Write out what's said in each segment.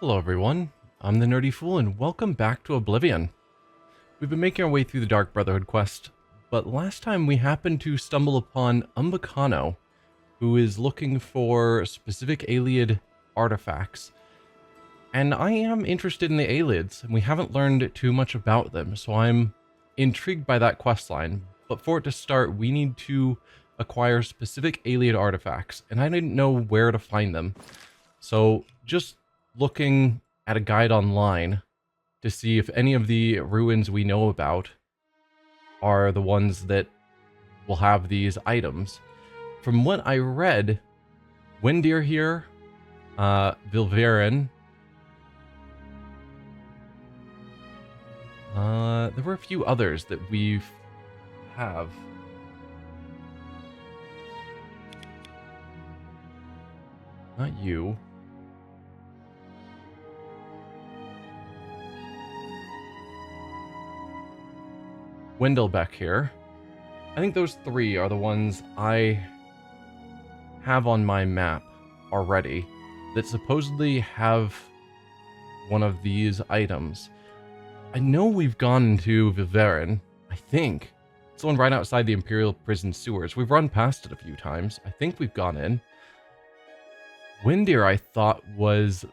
Hello everyone, I'm the Nerdy Fool and welcome back to Oblivion. We've been making our way through the Dark Brotherhood quest, but last time we happened to stumble upon Umbacano, who is looking for specific Ayleid artifacts. And I am interested in the Ayleids, and we haven't learned too much about them, so I'm intrigued by that questline. But for it to start, we need to acquire specific Ayleid artifacts, and I didn't know where to find them. So just looking at a guide online to see if any of the ruins we know about are the ones that will have these items. From what I read, Wendir here, Vilverin, there were a few others that we have. Not you. Wendelbeck here. I think those three are the ones I have on my map already that supposedly have one of these items. I know we've gone into Vilverin, I think. It's the one right outside the Imperial Prison sewers. We've run past it a few times. I think we've gone in. Wendir, I thought, was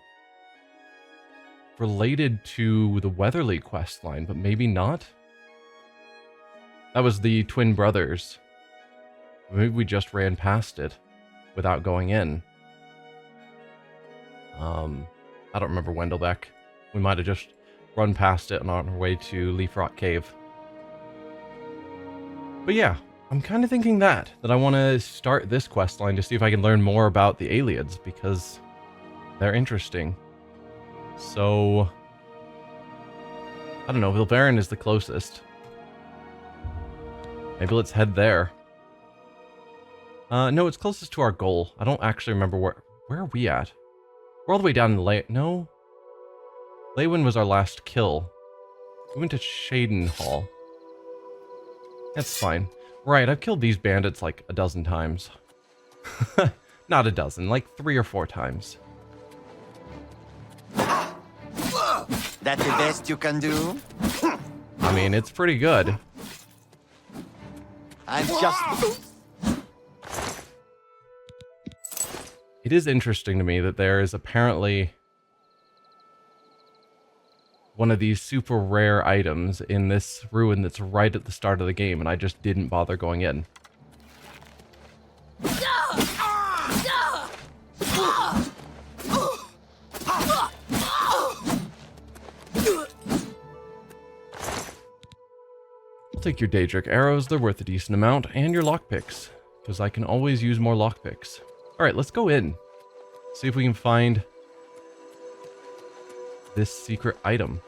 related to the Weatherly questline, but maybe not. That was the twin brothers. Maybe we just ran past it without going in. I don't remember Wendelbeck. We might have just run past it and on our way to Leafrock Cave. But yeah, I'm kind of thinking that I want to start this questline to see if I can learn more about the Ayleids, because they're interesting. So, I don't know, Vilverin is the closest. Maybe let's head there. No, it's closest to our goal. I don't actually remember where are we at? We're all the way down in no. Leywyn was our last kill. We went to Shaden Hall. That's fine. Right, I've killed these bandits like a dozen times. Not a dozen, like 3 or 4 times. That's the best you can do? I mean, it's pretty good. I'm just... It is interesting to me that there is apparently one of these super rare items in this ruin that's right at the start of the game, and I just didn't bother going in. I'll take your Daedric arrows, they're worth a decent amount, and your lockpicks, because I can always use more lockpicks. Alright, let's go in. See if we can find this secret item.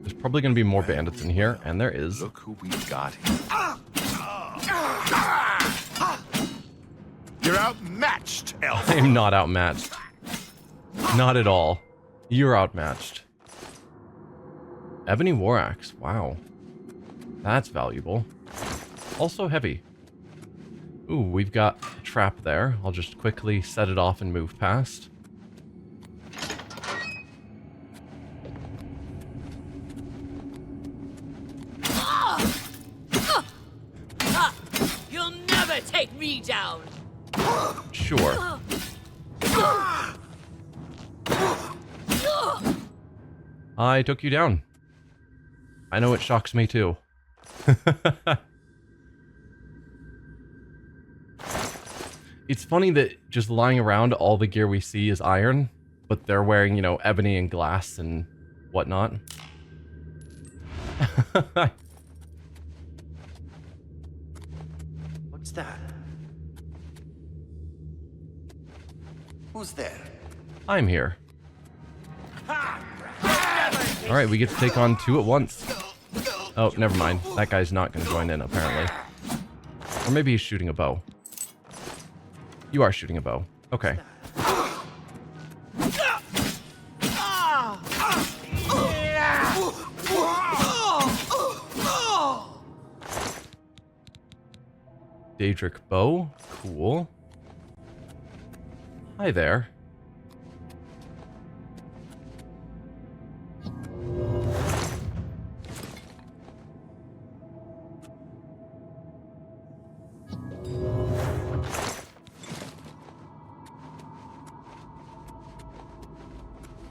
There's probably going to be more bandits in here, and there is. Look who we've got here. You're outmatched, elf. I am not outmatched. Not at all. You're outmatched. Ebony War Axe. Wow. That's valuable. Also heavy. Ooh, we've got a trap there. I'll just quickly set it off and move past. You'll never take me down. Sure. I took you down. I know it shocks me too. It's funny that just lying around, all the gear we see is iron, but they're wearing, you know, ebony and glass and whatnot. What's that? Who's there? I'm here. Alright, we get to take on 2 at once. Oh, never mind. That guy's not going to join in, apparently. Or maybe he's shooting a bow. You are shooting a bow. Okay. Daedric bow. Cool. Hi there.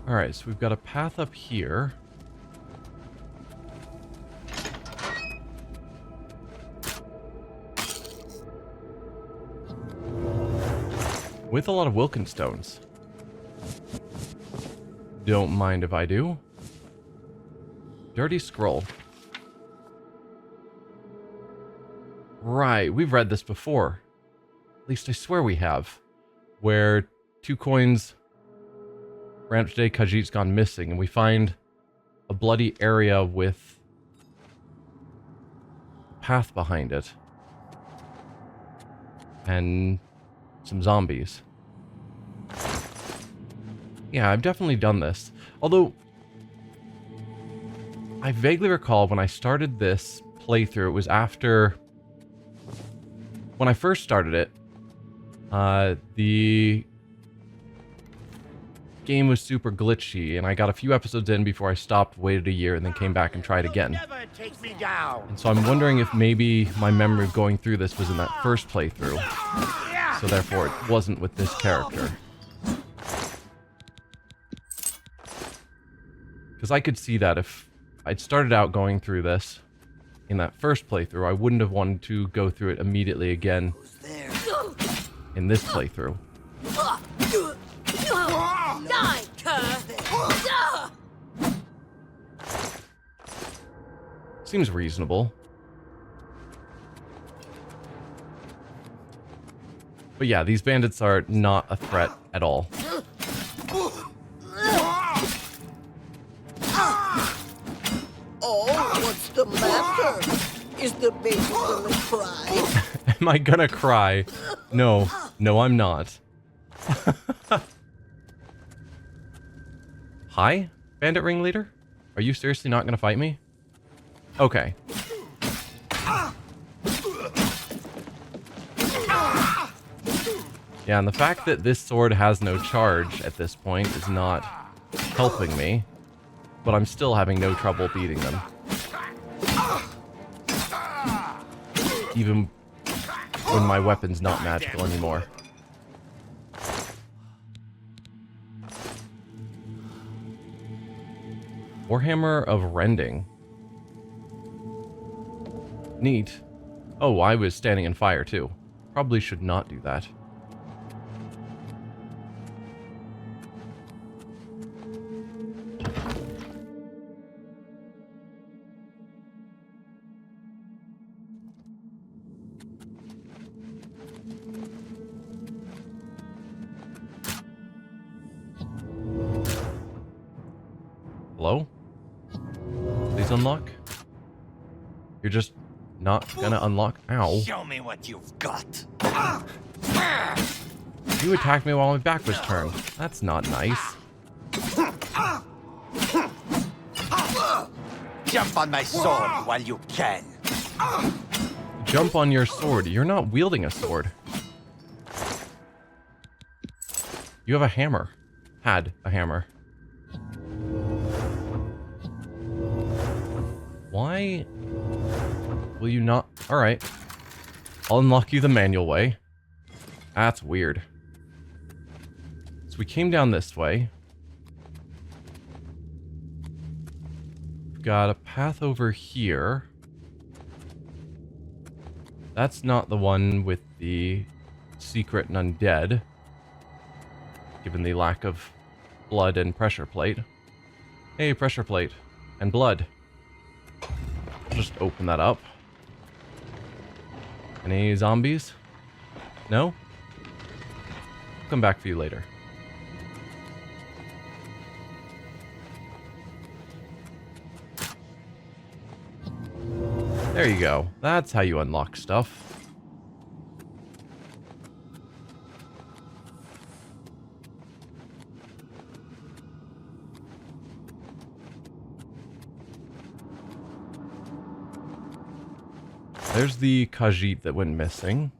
Alright, so we've got a path up here. With a lot of Wilkin stones. Don't mind if I do. Dirty scroll. Right, we've read this before. At least I swear we have. Where 2 coins... ran up today, Khajiit's gone missing, and we find a bloody area with a path behind it. And some zombies. Yeah, I've definitely done this. Although, I vaguely recall when I started this playthrough, it was after... when I first started it, the game was super glitchy, and I got a few episodes in before I stopped, waited a year, and then came back and tried again. Never take me down. And so I'm wondering if maybe my memory of going through this was in that first playthrough, so therefore it wasn't with this character. Because I could see that if I'd started out going through this in that first playthrough, I wouldn't have wanted to go through it immediately again in this playthrough. Die, cur! Seems reasonable. But yeah, these bandits are not a threat at all. Oh, what's the matter? Is the baby gonna cry? Am I gonna cry? No. No, I'm not. Hi, bandit ringleader? Are you seriously not gonna fight me? Okay. Yeah, and the fact that this sword has no charge at this point is not helping me, but I'm still having no trouble beating them. Even when my weapon's not magical anymore. Warhammer of Rending. Neat. Oh, I was standing in fire too. Probably should not do that. Hello? Please unlock? You're just not gonna unlock? Ow. Show me what you've got. You attacked me while my back was turned. That's not nice. Jump on my sword while you can. Jump on your sword. You're not wielding a sword. You have a hammer. Had a hammer. Why will you not? Alright. I'll unlock you the manual way. That's weird. So we came down this way. We've got a path over here. That's not the one with the secret and undead, given the lack of blood and pressure plate. Hey, pressure plate and blood. Just open that up. Any zombies? No? Come back for you later. There you go. That's how you unlock stuff. There's the Khajiit that went missing.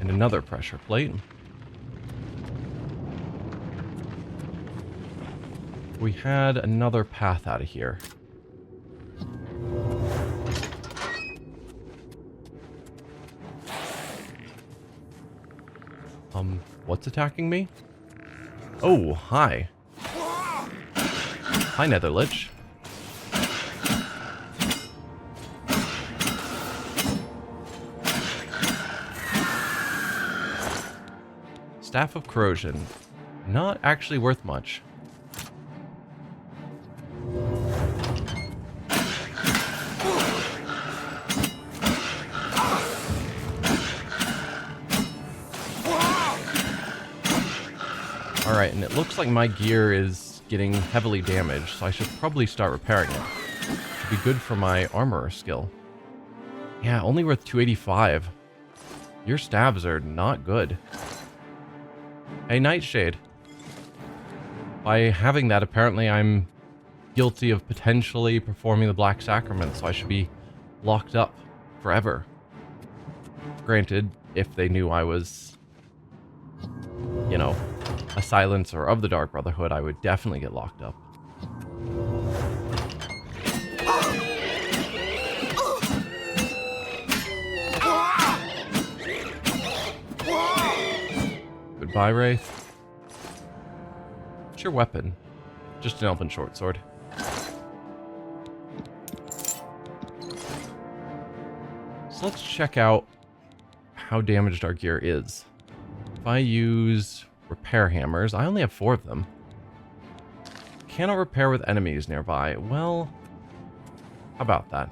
And another pressure plate. We had another path out of here. What's attacking me? Oh, hi. Hi, Netherlich. Staff of Corrosion. Not actually worth much. Alright, and it looks like my gear is getting heavily damaged, so I should probably start repairing it. Should be good for my armorer skill. Yeah, only worth 285. Your stabs are not good. Hey, Nightshade. By having that, apparently I'm guilty of potentially performing the Black Sacrament, so I should be locked up forever. Granted, if they knew I was, you know, a silencer of the Dark Brotherhood, I would definitely get locked up. Goodbye, Wraith. What's your weapon? Just an elven short sword. So let's check out how damaged our gear is. If I use repair hammers, I only have 4 of them. Cannot repair with enemies nearby. Well, how about that?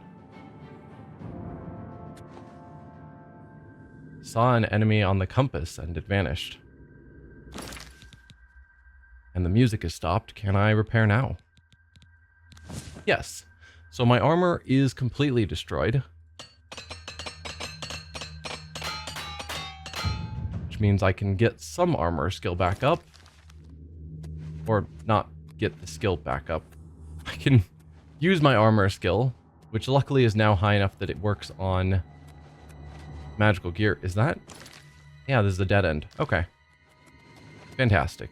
Saw an enemy on the compass and it vanished. And the music is stopped. Can I repair now? Yes. So my armor is completely destroyed. Which means I can get some armor skill back up. Or not get the skill back up. I can use my armor skill, which luckily is now high enough that it works on magical gear. Is that? Yeah, this is the dead end. Okay. Fantastic.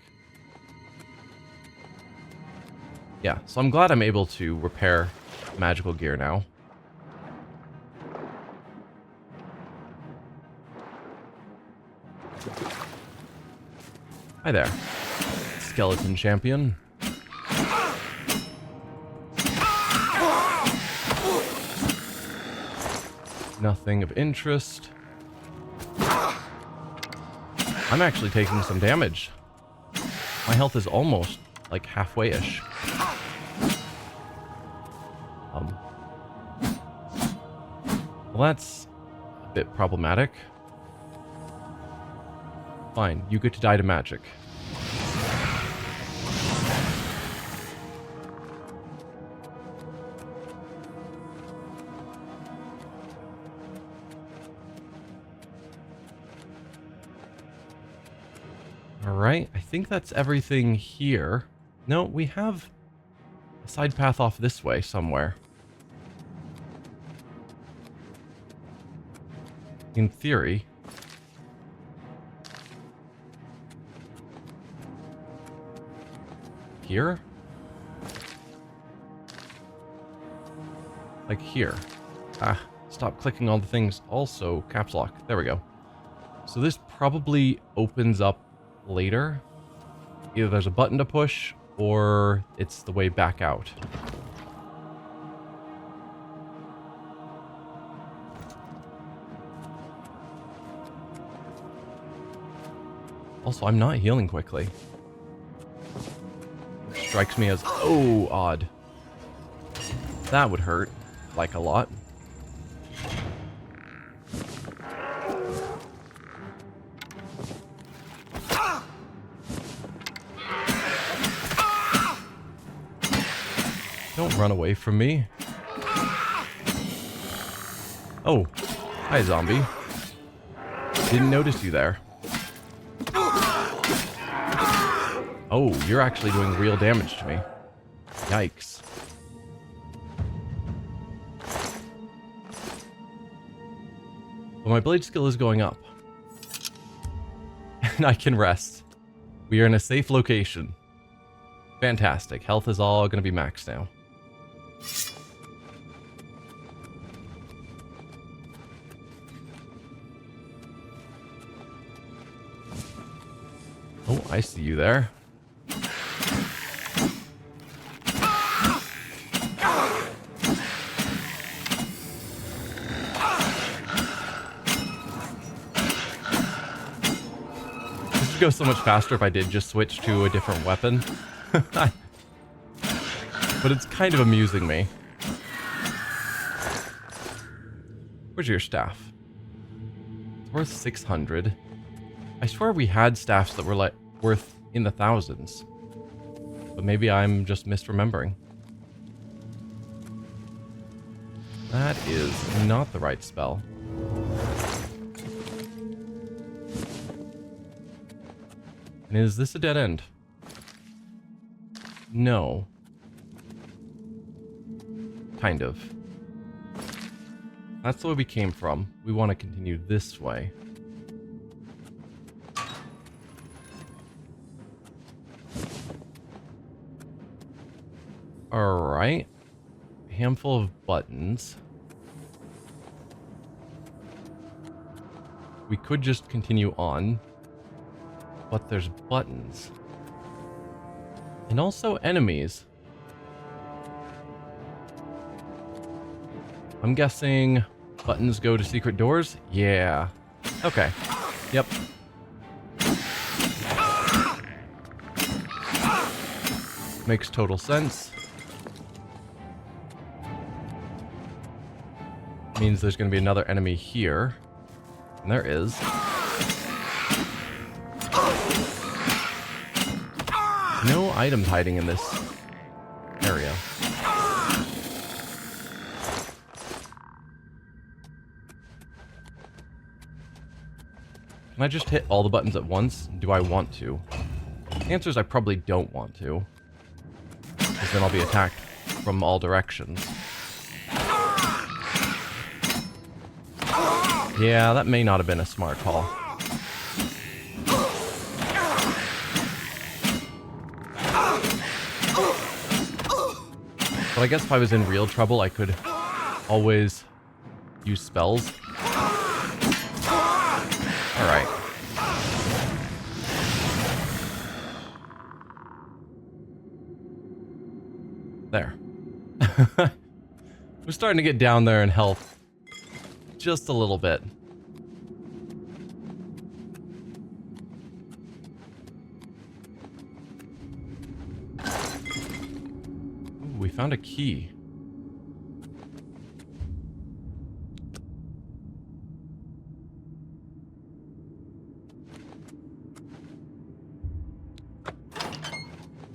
Yeah, so I'm glad I'm able to repair magical gear now. Hi there, skeleton champion. Nothing of interest. I'm actually taking some damage. My health is almost like halfway-ish. Well, that's a bit problematic. Fine, you get to die to magic. Alright, I think that's everything here. No, we have a side path off this way somewhere. In theory. Here? Like here. Ah, stop clicking all the things. Also, caps lock. There we go. So this probably opens up later. Either there's a button to push, or it's the way back out. Also, I'm not healing quickly. Which strikes me as, oh, odd. That would hurt, like, a lot. Don't run away from me. Oh, hi, zombie. Didn't notice you there. Oh, you're actually doing real damage to me. Yikes. Well, my blade skill is going up. and I can rest. We are in a safe location. Fantastic. Health is all going to be maxed now. Oh, I see you there. This would go so much faster if I did just switch to a different weapon. But it's kind of amusing me. Where's your staff? It's worth 600. I swear we had staffs that were like worth in the thousands. But maybe I'm just misremembering. That is not the right spell. And is this a dead end? No. Kind of. That's the way we came from. We want to continue this way. Alright. Handful of buttons. We could just continue on. But there's buttons. And also enemies. I'm guessing buttons go to secret doors? Yeah. Okay. Yep. Makes total sense. Means there's going to be another enemy here. And there is. No items hiding in this area. Can I just hit all the buttons at once? Do I want to? The answer is I probably don't want to. Because then I'll be attacked from all directions. Yeah, that may not have been a smart call. But I guess if I was in real trouble, I could always use spells. Alright. There. We're starting to get down there in health. Just a little bit. Ooh, we found a key.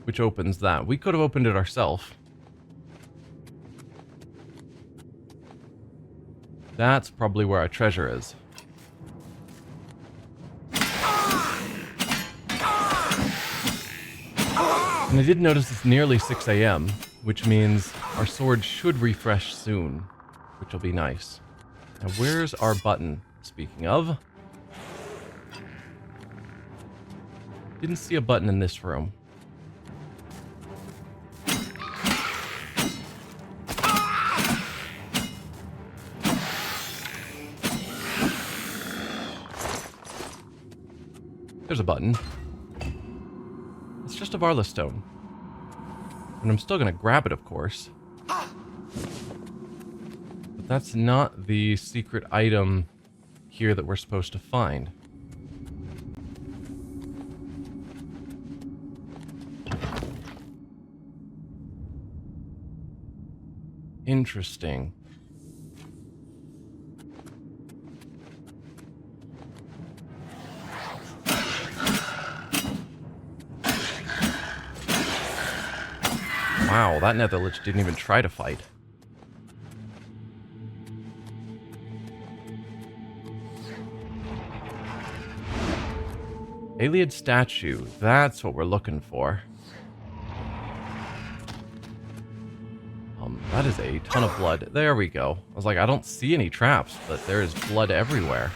Which opens that. We could have opened it ourselves. That's probably where our treasure is. And I did notice it's nearly 6 a.m., which means our sword should refresh soon, which will be nice. Now, where's our button? Speaking of. Didn't see a button in this room. There's a button. It's just a Varla stone. And I'm still gonna grab it, of course. But that's not the secret item here that we're supposed to find. Interesting. Wow, that Netherlich didn't even try to fight. Ayleid statue, that's what we're looking for. That is a ton of blood. There we go. I was like, I don't see any traps, but there is blood everywhere.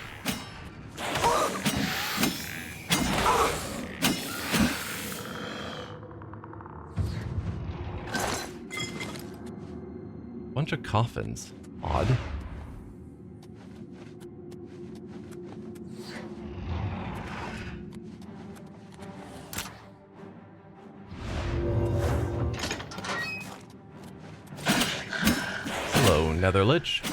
Bunch of coffins. Odd. Hello, Netherlich.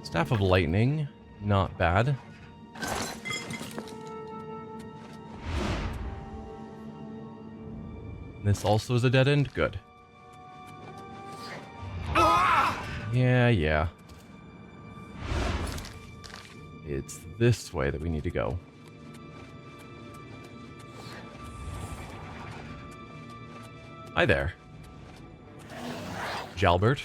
Staff of Lightning, not bad. This also is a dead end? Good. Yeah. It's this way that we need to go. Hi there. Jalbert.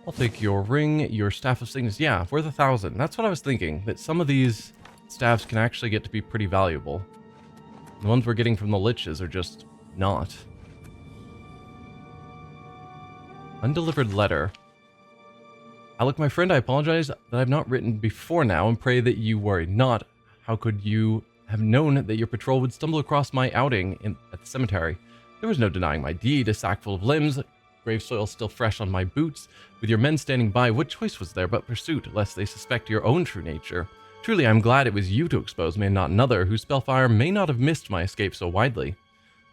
I'll take your ring, your staff of sickness. Yeah, worth 1,000. That's what I was thinking, that some of these staffs can actually get to be pretty valuable. The ones we're getting from the liches are just not. Undelivered letter. Alec, my friend, I apologize that I've not written before now and pray that you worry not. How could you have known that your patrol would stumble across my outing at the cemetery? There was no denying my deed, a sack full of limbs, grave soil still fresh on my boots. With your men standing by, what choice was there but pursuit, lest they suspect your own true nature? Truly, I'm glad it was you to expose me and not another, whose spellfire may not have missed my escape so widely.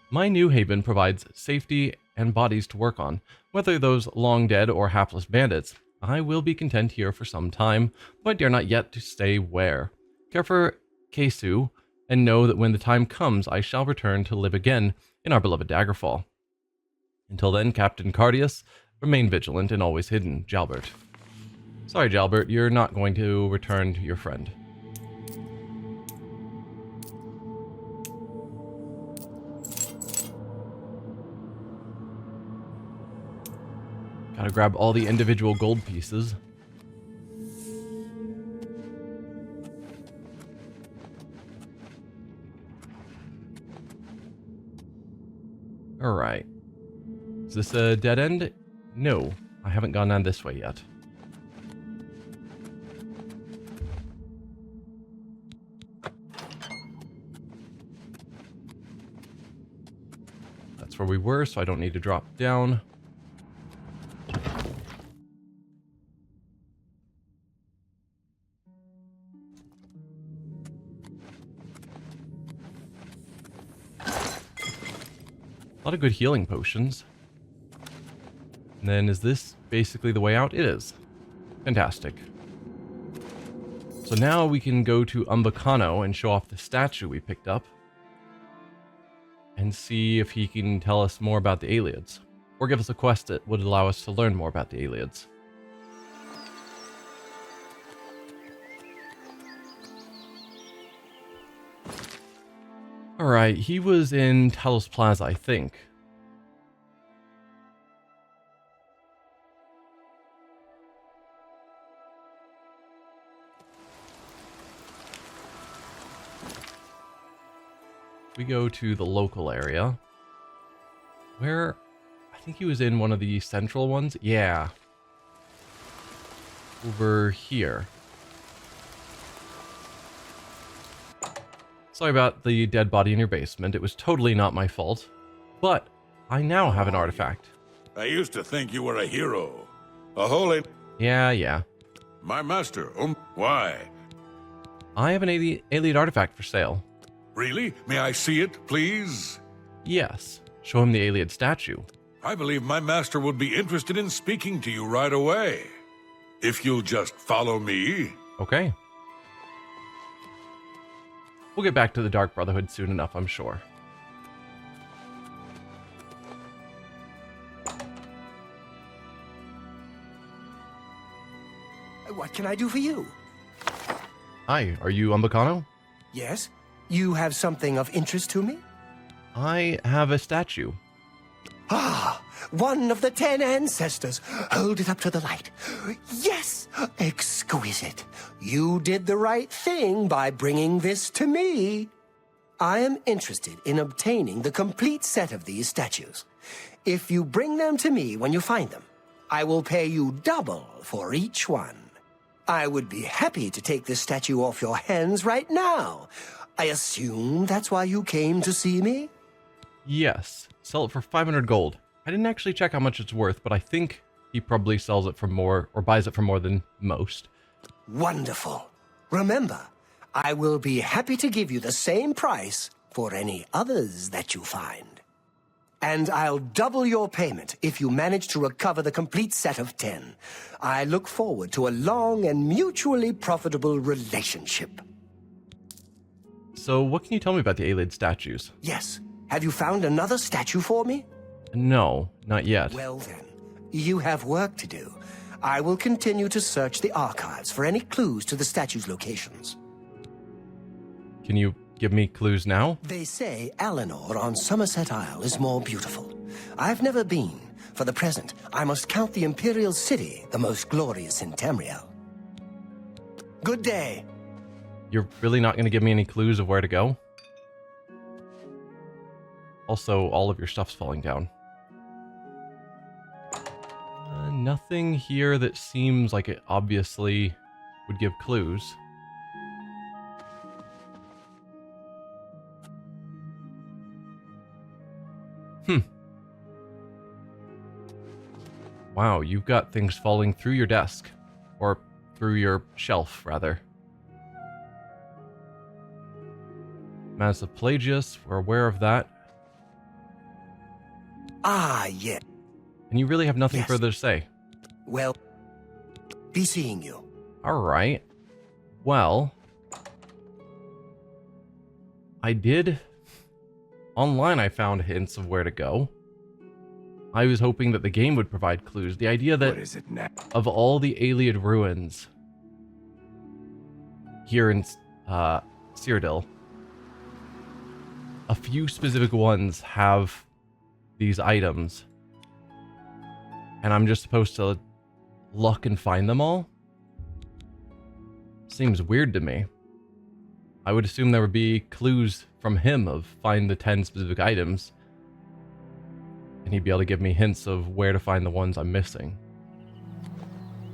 My new haven provides safety and bodies to work on, whether those long dead or hapless bandits. I will be content here for some time, but dare not yet to stay where. Care for Kesu, and know that when the time comes, I shall return to live again in our beloved Daggerfall. Until then, Captain Cardius, remain vigilant and always hidden, Jalbert. Sorry, Jalbert, you're not going to return to your friend. Gotta grab all the individual gold pieces. Alright. Is this a dead end? No, I haven't gone down this way yet. That's where we were, so I don't need to drop down. A lot of good healing potions. And then is this basically the way out? It is. Fantastic. So now we can go to Umbacano and show off the statue we picked up. And see if he can tell us more about the Ayleids. Or give us a quest that would allow us to learn more about the Ayleids. Alright, he was in Talos Plaza, I think. We go to the local area. Where? I think he was in one of the central ones. Yeah. Over here. Sorry about the dead body in your basement. It was totally not my fault. But I now have an artifact. I used to think you were a hero. A holy... Yeah. My master, why? I have an Ayleid artifact for sale. Really? May I see it, please? Yes. Show him the Ayleid statue. I believe my master would be interested in speaking to you right away. If you'll just follow me. Okay. We'll get back to the Dark Brotherhood soon enough, I'm sure. What can I do for you? Hi, are you Umbacano? Yes? You have something of interest to me? I have a statue. Ah, one of the 10 ancestors. Hold it up to the light. Yes, exquisite. You did the right thing by bringing this to me. I am interested in obtaining the complete set of these statues. If you bring them to me when you find them, I will pay you double for each one. I would be happy to take this statue off your hands right now. I assume that's why you came to see me? Yes. Sell it for 500 gold. I didn't actually check how much it's worth, but I think he probably sells it for more, or buys it for more than most. Wonderful. Remember, I will be happy to give you the same price for any others that you find. And I'll double your payment if you manage to recover the complete set of 10. I look forward to a long and mutually profitable relationship. So what can you tell me about the Ayleid statues? Yes. Have you found another statue for me? No, not yet. Well then, you have work to do. I will continue to search the archives for any clues to the statue's locations. Can you give me clues now? They say Alinor on Somerset Isle is more beautiful. I've never been. For the present, I must count the Imperial City the most glorious in Tamriel. Good day. You're really not going to give me any clues of where to go? Also, all of your stuff's falling down. Nothing here that seems like it obviously would give clues. Wow, you've got things falling through your desk. Or through your shelf, rather. Mass of Pelagius, we're aware of that. Ah, yeah. And you really have nothing Yes. further to say. Well, be seeing you. Alright. Well, I did... Online I found hints of where to go. I was hoping that the game would provide clues. The idea that of all the Ayleid ruins here in Cyrodiil, a few specific ones have these items. And I'm just supposed to look and find them all? Seems weird to me. I would assume there would be clues from him of find the 10 specific items. And he'd be able to give me hints of where to find the ones I'm missing.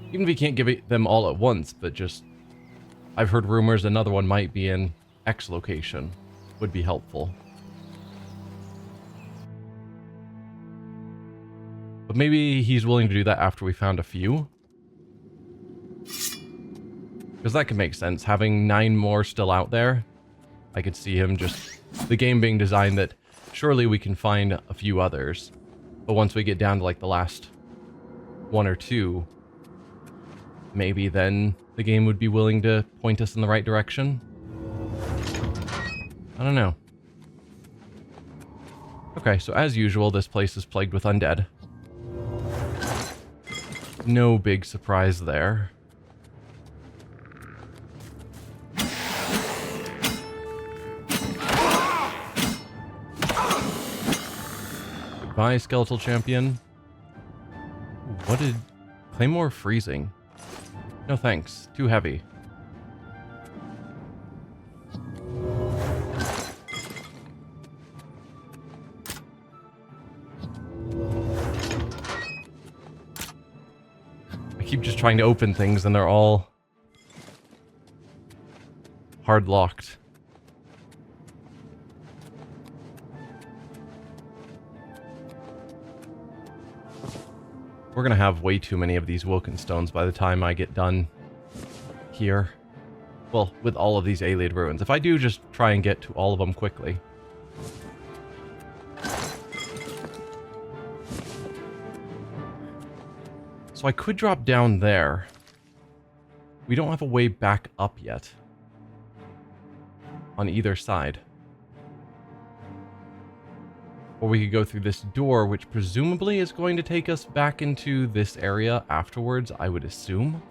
Even if he can't give them all at once, but just... I've heard rumors another one might be in X location. Would be helpful. But maybe he's willing to do that after we found a few. Because that could make sense. Having 9 more still out there, I could see him just... The game being designed that surely we can find a few others. But once we get down to like the last 1 or 2, maybe then the game would be willing to point us in the right direction. I don't know. Okay, so as usual, this place is plagued with undead. No big surprise there. Goodbye, skeletal champion. What did... Claymore freezing? No thanks, too heavy. I keep just trying to open things and they're all hard locked. We're gonna have way too many of these Wilken stones by the time I get done here. Well, with all of these Ayleid ruins. If I do just try and get to all of them quickly. So I could drop down there. We don't have a way back up yet. On either side. Or we could go through this door, which presumably is going to take us back into this area afterwards, I would assume.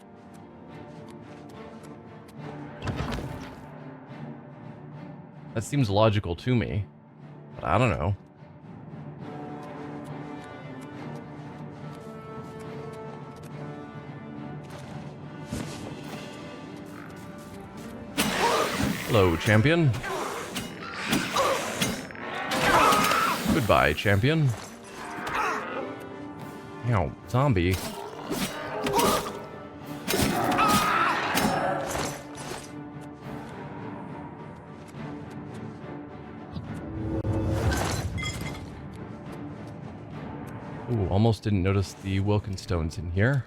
That seems logical to me, but I don't know. Hello, champion. Goodbye, champion. Ow, zombie. Almost didn't notice the Wilkenstones in here.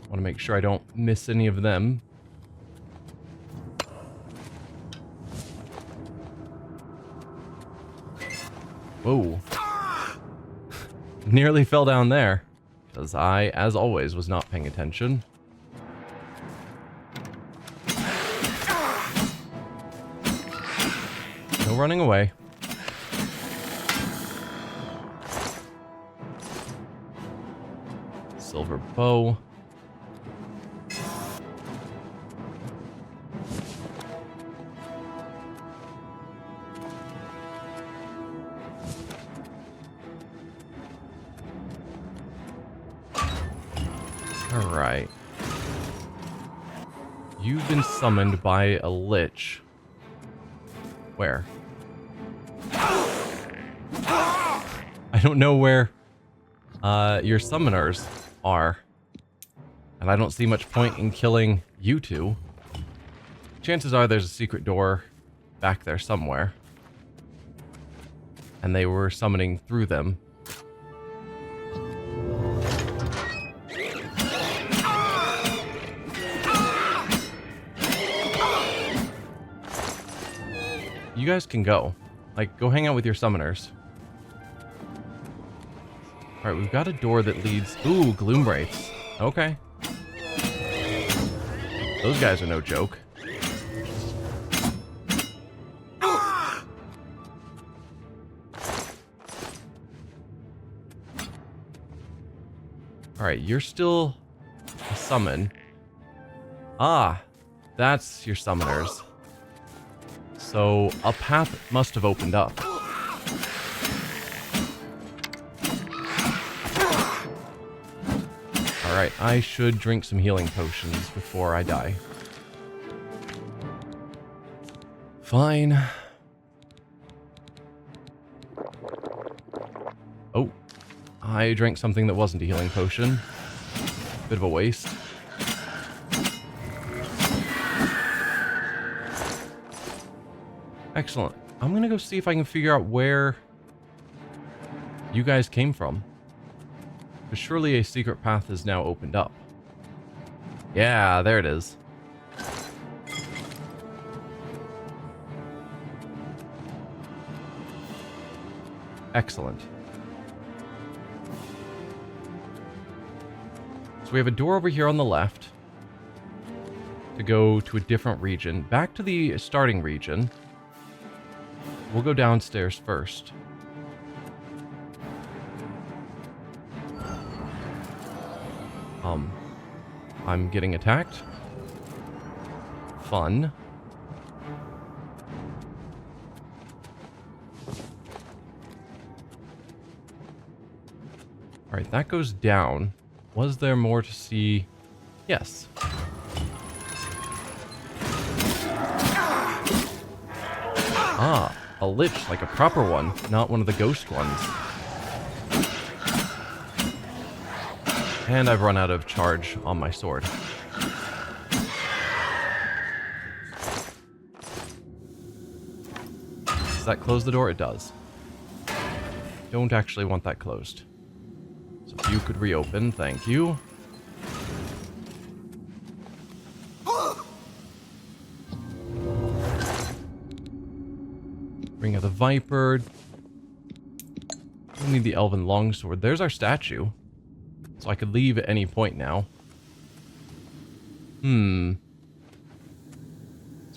Want to make sure I don't miss any of them. Whoa. Nearly fell down there. Because I, as always, was not paying attention. No running away. Silver bow. Alright. You've been summoned by a lich. Where? I don't know where your summoners are. And I don't see much point in killing you two. Chances are there's a secret door back there somewhere. And they were summoning through them. You guys can go. Like, go hang out with your summoners. Alright, we've got a door that leads... Ooh, gloom wraiths. Okay. Those guys are no joke. Alright, you're still a summon. Ah, that's your summoners. So, a path must have opened up. Alright, I should drink some healing potions before I die. Fine. Oh. I drank something that wasn't a healing potion. Bit of a waste. Excellent. I'm gonna go see if I can figure out where you guys came from. But surely a secret path is now opened up. Yeah, there it is. Excellent. So we have a door over here on the left to go to a different region. Back to the starting region. We'll go downstairs first. I'm getting attacked. Fun. Alright, that goes down. Was there more to see? Yes. Ah, a lich, like a proper one, not one of the ghost ones. And I've run out of charge on my sword. Does that close the door? It does. Don't actually want that closed. So if you could reopen, thank you. Ring of the Viper. We need the Elven Longsword. There's our statue. So I could leave at any point now. So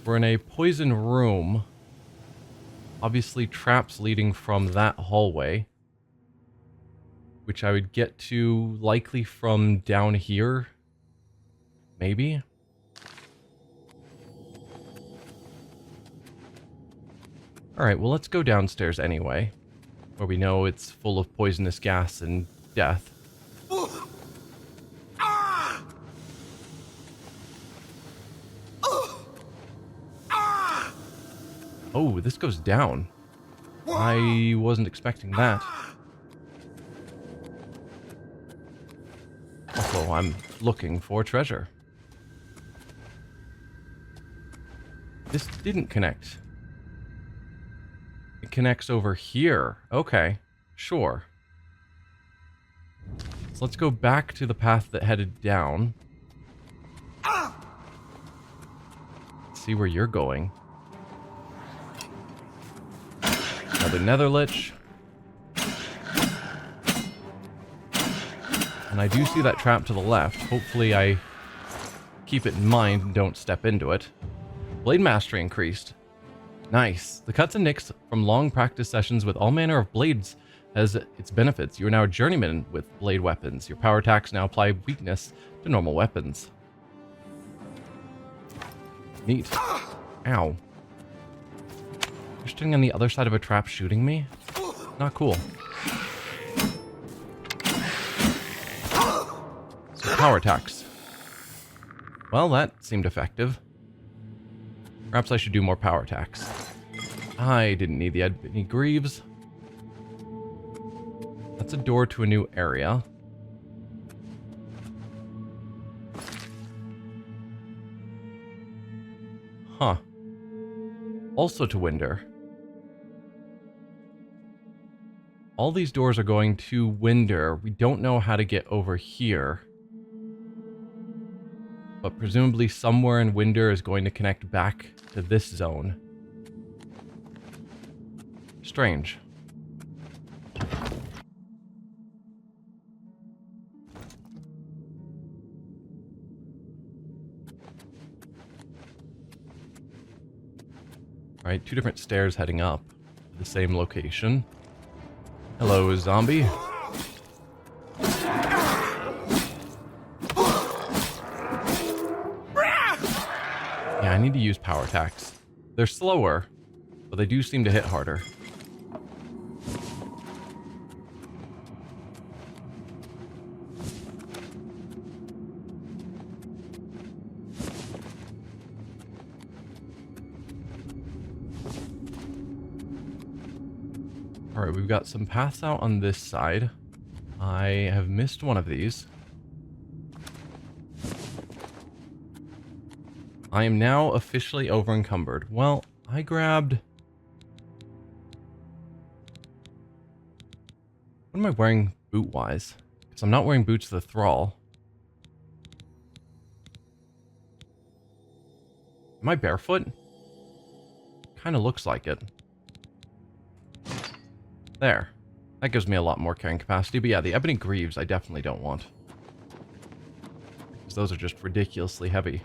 we're in a poison room. Obviously traps leading from that hallway. Which I would get to likely from down here. Maybe? Alright, well let's go downstairs anyway. Where we know it's full of poisonous gas and death. Oh, this goes down. I wasn't expecting that. Also, I'm looking for treasure. This didn't connect. It connects over here. Okay, sure. So let's go back to the path that headed down. See where you're going. Another Netherlich. And I do see that trap to the left. Hopefully I keep it in mind and don't step into it. Blade mastery increased. Nice. The cuts and nicks from long practice sessions with all manner of blades has its benefits. You are now a journeyman with blade weapons. Your power attacks now apply weakness to normal weapons. Neat. Ow. You're standing on the other side of a trap shooting me? Not cool. So power attacks. Well, that seemed effective. Perhaps I should do more power attacks. I didn't need the Ebony Greaves. That's a door to a new area. Huh. Also to Wendir. All these doors are going to Wendir. We don't know how to get over here. But presumably somewhere in Wendir is going to connect back to this zone. Strange. Alright, two different stairs heading up to the same location. Hello, zombie. Yeah, I need to use power attacks. They're slower, but they do seem to hit harder. Alright, we've got some paths out on this side. I have missed one of these. I am now officially over-encumbered. Well, I grabbed... What am I wearing boot-wise? Because I'm not wearing boots to the thrall. Am I barefoot? Kind of looks like it. There. That gives me a lot more carrying capacity. But yeah, the Ebony Greaves I definitely don't want. Because those are just ridiculously heavy.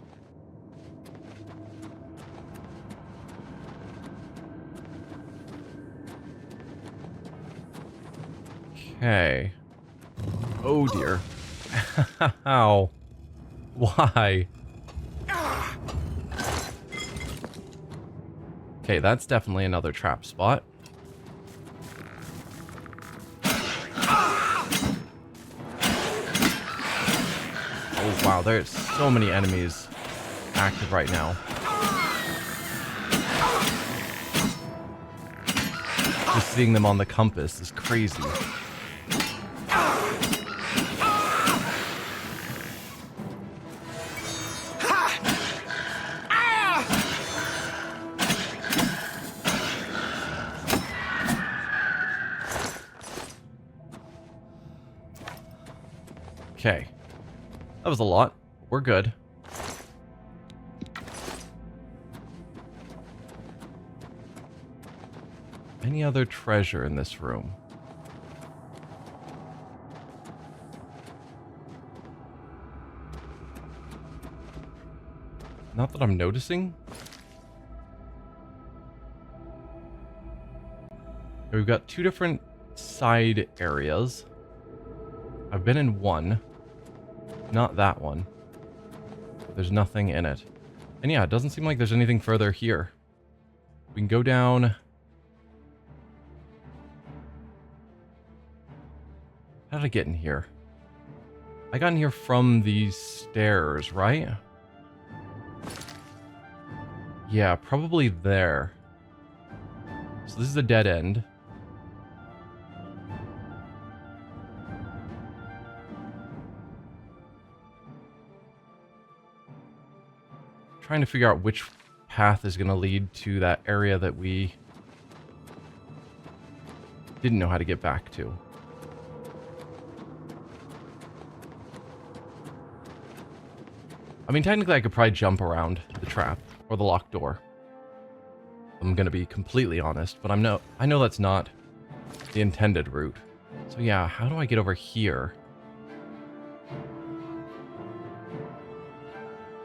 Okay. Oh dear. Ow. Why? Okay, that's definitely another trap spot. Oh wow, there's so many enemies active right now. Just seeing them on the compass is crazy. Okay. That was a lot. We're good. Any other treasure in this room? Not that I'm noticing. We've got two different side areas. I've been in one. Not that one. There's nothing in it. And yeah, it doesn't seem like there's anything further here. We can go down. How did I get in here? I got in here from these stairs, right? Yeah, probably there. So this is a dead end. Trying to figure out which path is going to lead to that area that we didn't know how to get back to. I mean, technically I could probably jump around the trap or the locked door. I'm gonna be completely honest, but I know that's not the intended route. So yeah, how do I get over here?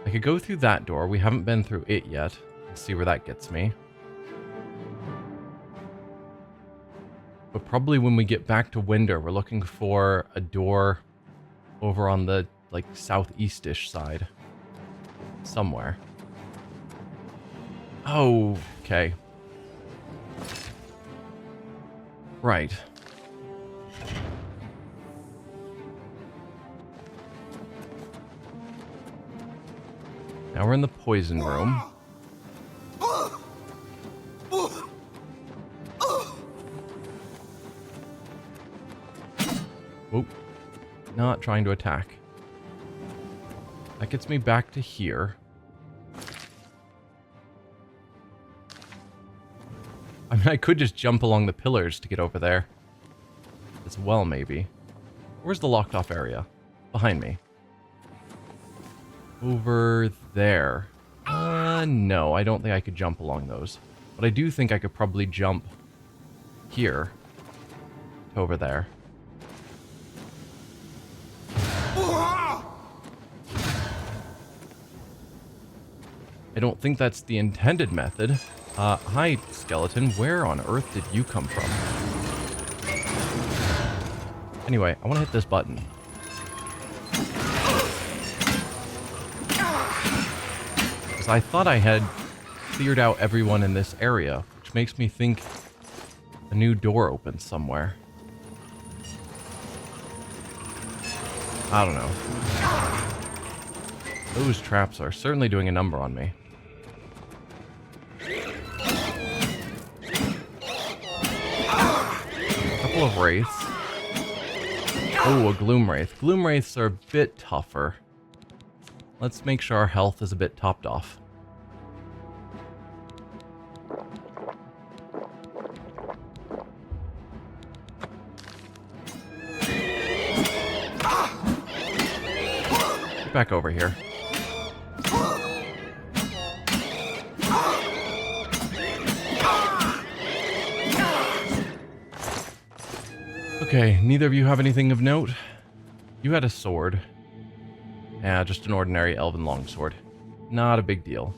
I could go through that door. We haven't been through it yet. Let's see where that gets me. But probably when we get back to Wendir, we're looking for a door over on the, like, southeast-ish side. Somewhere. Oh, okay. Right. Now we're in the poison room. Whoop. Not trying to attack. That gets me back to here. I mean, I could just jump along the pillars to get over there. As well, maybe. Where's the locked off area? Behind me. Over there. No, I don't think I could jump along those. But I do think I could probably jump here to over there. I don't think that's the intended method. Hi, skeleton. Where on earth did you come from? Anyway, I want to hit this button. Because I thought I had cleared out everyone in this area, which makes me think a new door opens somewhere. I don't know. Those traps are certainly doing a number on me. Of wraiths. Oh, a gloom wraith. Gloom wraiths are a bit tougher. Let's make sure our health is a bit topped off. Get back over here. Okay, neither of you have anything of note? You had a sword. Yeah, just an ordinary elven longsword. Not a big deal.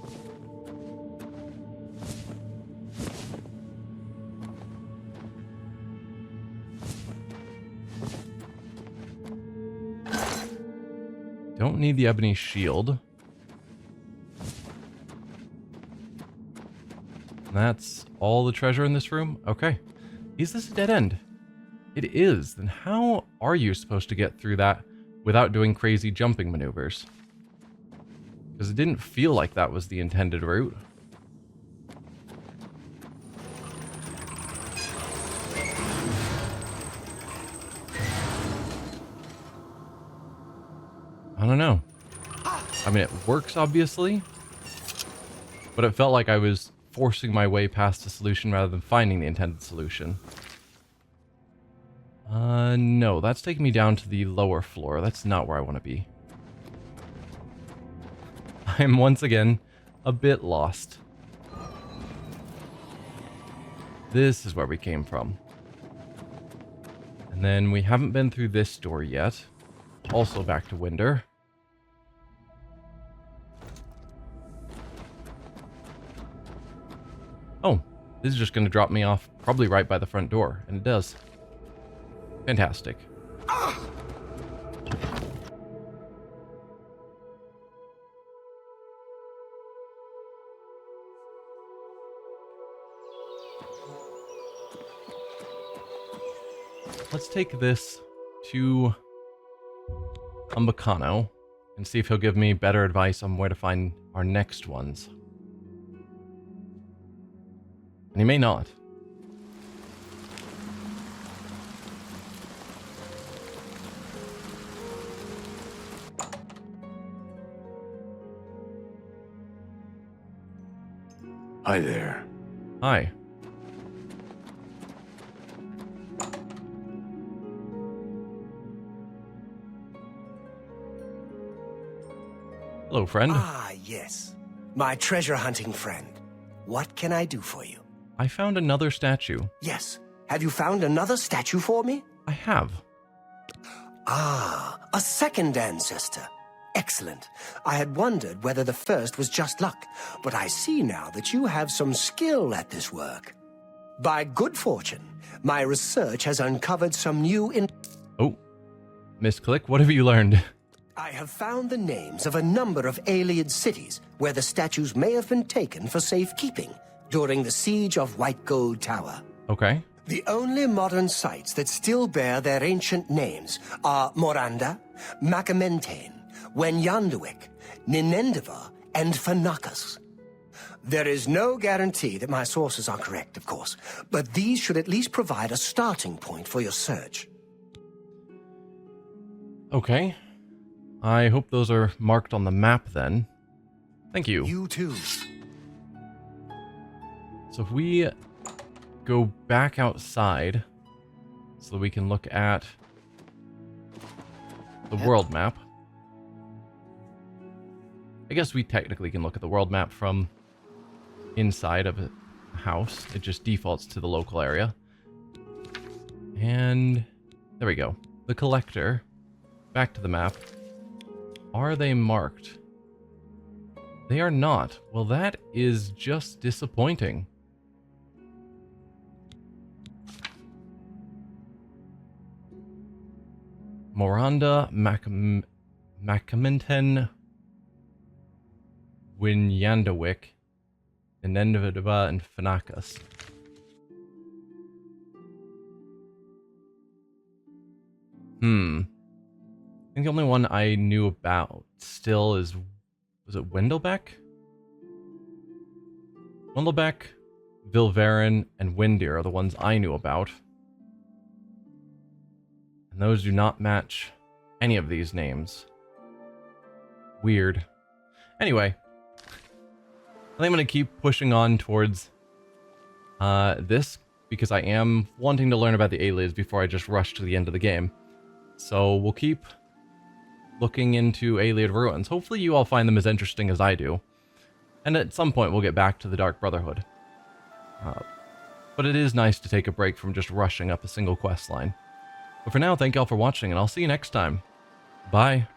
Don't need the ebony shield. That's all the treasure in this room? Okay. Is this a dead end? It is. Then how are you supposed to get through that without doing crazy jumping maneuvers? Because it didn't feel like that was the intended route. I don't know. I mean, it works, obviously. But it felt like I was forcing my way past the solution rather than finding the intended solution. No, that's taking me down to the lower floor. That's not where I want to be. I'm once again a bit lost. This is where we came from. And then we haven't been through this door yet. Also back to Wendir. Oh, this is just going to drop me off probably right by the front door. And it does. Fantastic. Let's take this to Umbacano and see if he'll give me better advice on where to find our next ones. And he may not. Hi there. Hi. Hello, friend. Ah, yes. My treasure hunting friend. What can I do for you? I found another statue. Yes. Have you found another statue for me? I have. Ah, a second ancestor. Excellent. I had wondered whether the first was just luck, but I see now that you have some skill at this work. By good fortune, my research has uncovered some new Oh, Miss Click, what have you learned? I have found the names of a number of alien cities where the statues may have been taken for safekeeping during the siege of White Gold Tower. Okay. The only modern sites that still bear their ancient names are Moranda, Macamentain, Wenyanduik, Ninendiva, and Fanakas. There is no guarantee that my sources are correct, of course, but these should at least provide a starting point for your search. Okay. I hope those are marked on the map then. Thank you. You too. So if we go back outside so that we can look at the world map. I guess we technically can look at the world map from inside of a house. It just defaults to the local area. And there we go. The collector. Back to the map. Are they marked? They are not. Well, that is just disappointing. Moranda, Macamenton, Winyandawik, Ninendiva, and Fanakas. I think the only one I knew about still is... Was it Wendelbeck? Wendelbeck, Vilverin, and Wendir are the ones I knew about. And those do not match any of these names. Weird. Anyway, I think I'm going to keep pushing on towards this, because I am wanting to learn about the aliens before I just rush to the end of the game. So we'll keep looking into Ayleid ruins. Hopefully you all find them as interesting as I do. And at some point we'll get back to the Dark Brotherhood. But it is nice to take a break from just rushing up a single quest line. But for now, thank y'all for watching, and I'll see you next time. Bye.